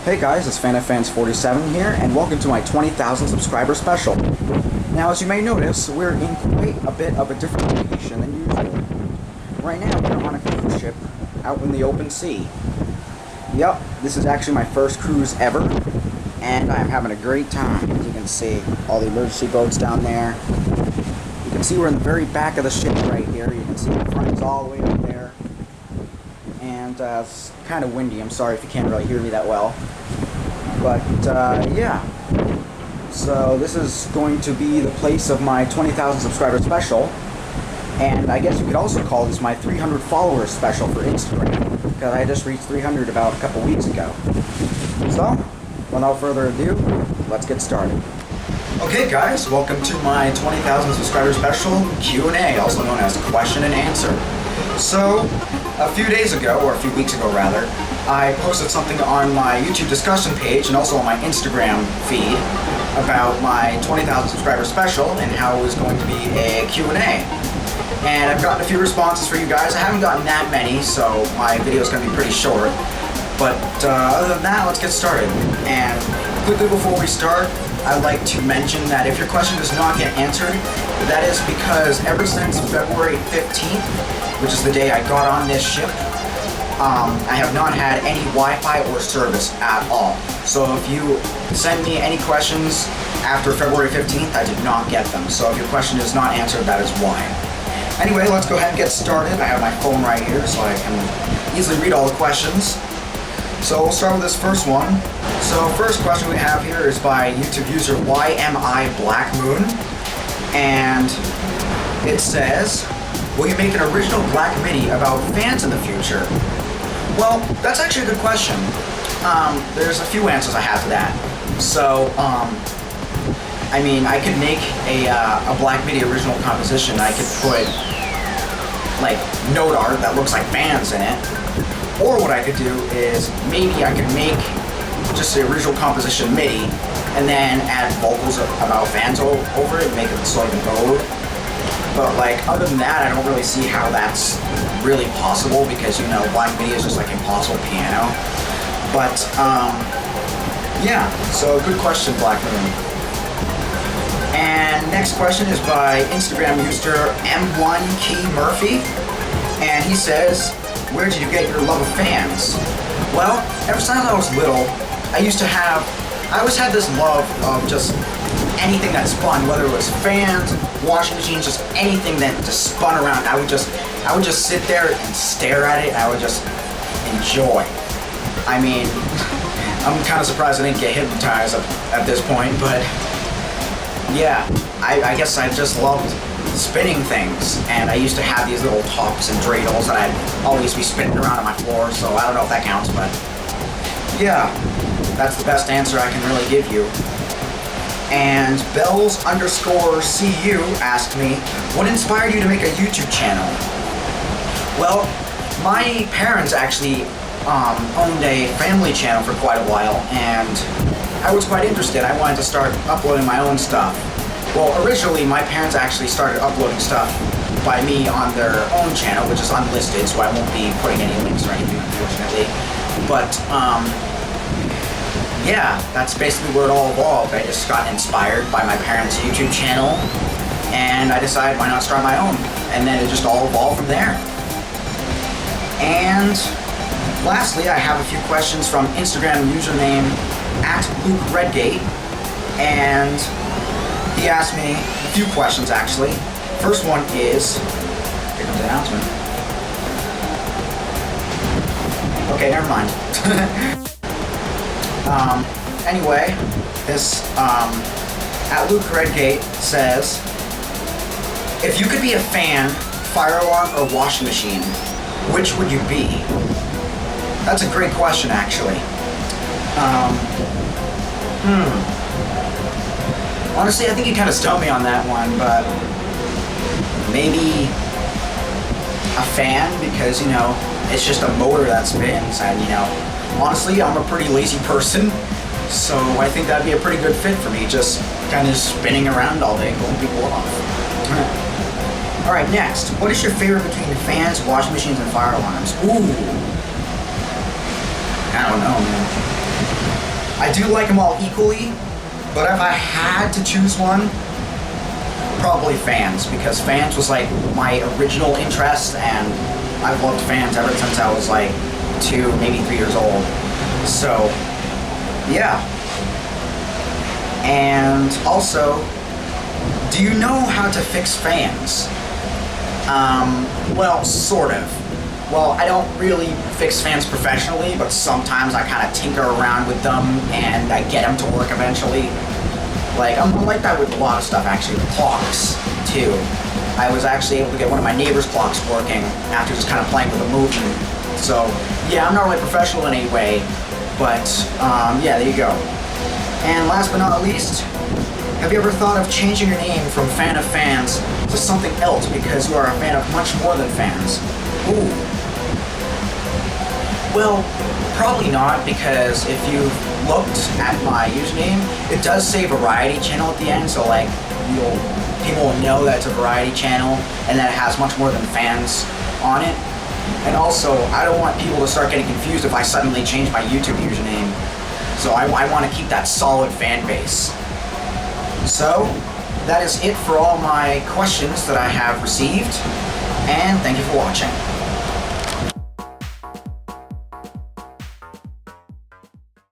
Hey guys, it's FanFans47 here, and welcome to my 20,000 subscriber special. Now, as you may notice, we're in quite a bit of a different location than usual. Right now, we're on a cruise ship out in the open sea. Yep, this is actually my first cruise ever, and I'm having a great time. As you can see, all the emergency boats down there. You can see we're in the very back of the ship right here. You can see the front is all the way up there. And it's kind of windy. I'm sorry if you can't really hear me that well. But yeah. So this is going to be the place of my 20,000 subscriber special. And I guess you could also call this my 300 followers special for Instagram, because I just reached 300 about a couple weeks ago. So, without further ado, let's get started. Okay guys, welcome to my 20,000 subscriber special Q&A, also known as question and answer. So, a few days ago, or a few weeks ago rather, I posted something on my YouTube discussion page and also on my Instagram feed about my 20,000 subscriber special and how it was going to be a Q&A. And I've gotten a few responses for you guys. I haven't gotten that many, so my video is going to be pretty short. But other than that, let's get started. And quickly before we start, I'd like to mention that if your question does not get answered, that is because ever since February 15th, which is the day I got on this ship, I have not had any Wi-Fi or service at all. So if you send me any questions after February 15th, I did not get them. So if your question is not answered, that is why. Anyway, let's go ahead and get started. I have my phone right here so I can easily read all the questions. So we'll start with this first one. So first question we have here is by YouTube user YMI Blackmoon. And it says, will you make an original Black Midi about fans in the future? Well, that's actually a good question. There's a few answers I have to that. So, I mean, I could make a Black Midi original composition. I could put, like, note art that looks like fans in it. Or what I could do is, maybe I could make just the original composition MIDI, and then add vocals about fans over it, and make it so I can vote. But, like, other than that, I don't really see how that's really possible, because, you know, Black Midi is just like impossible piano. But, yeah, so good question, Black Moon. And next question is by Instagram user M1KeyMurphy, and he says, where did you get your love of fans? Well, ever since I was little, I always had this love of just anything that spun, whether it was fans, washing machines, just anything that just spun around. I would just sit there and stare at it, and I would just enjoy. I mean, I'm kind of surprised I didn't get hypnotized at this point, but yeah, I guess I just loved spinning things, and I used to have these little tops and dreidels that I'd always be spinning around on my floor, so I don't know if that counts, but yeah, that's the best answer I can really give you. And Bells_CU asked me, what inspired you to make a YouTube channel? Well, my parents actually owned a family channel for quite a while, and I was quite interested. I wanted to start uploading my own stuff. Well, originally, my parents actually started uploading stuff by me on their own channel, which is unlisted, so I won't be putting any links or anything, unfortunately. But, yeah, that's basically where it all evolved. I just got inspired by my parents' YouTube channel, and I decided why not start my own, and then it just all evolved from there. And lastly, I have a few questions from Instagram username @LukeRedgate, and he asked me a few questions actually. First one is, here comes the announcement. Okay, never mind. Anyway, this @LukeRedgate says, if you could be a fan, fire alarm, or washing machine, which would you be? That's a great question, actually. Honestly, I think you kind of stumped me on that one, but maybe a fan, because, you know, it's just a motor that spins, and, you know, honestly, I'm a pretty lazy person, so I think that'd be a pretty good fit for me, just kind of spinning around all day, blowing people off. Alright, next. What is your favorite between fans, washing machines, and fire alarms? Ooh. I don't know, man. I do like them all equally, but if I had to choose one, probably Fans, because Fans was like my original interest, and I've loved Fans ever since I was like 2, maybe 3 years old. So, yeah. And also, do you know how to fix fans? Well, sort of. Well, I don't really fix fans professionally, but sometimes I kind of tinker around with them and I get them to work eventually. Like, I'm like that with a lot of stuff, actually. Clocks, too. I was actually able to get one of my neighbor's clocks working after just kind of playing with a movement. So, yeah, I'm not really professional in any way, but, yeah, there you go. And last but not least, have you ever thought of changing your name from Fan of Fans to something else because you are a fan of much more than fans? Ooh. Well, probably not, because if you've looked at my username, it does say variety channel at the end, so like people will know that it's a variety channel and that it has much more than fans on it. And also, I don't want people to start getting confused if I suddenly change my YouTube username. So I want to keep that solid fan base. So, that is it for all my questions that I have received, and thank you for watching.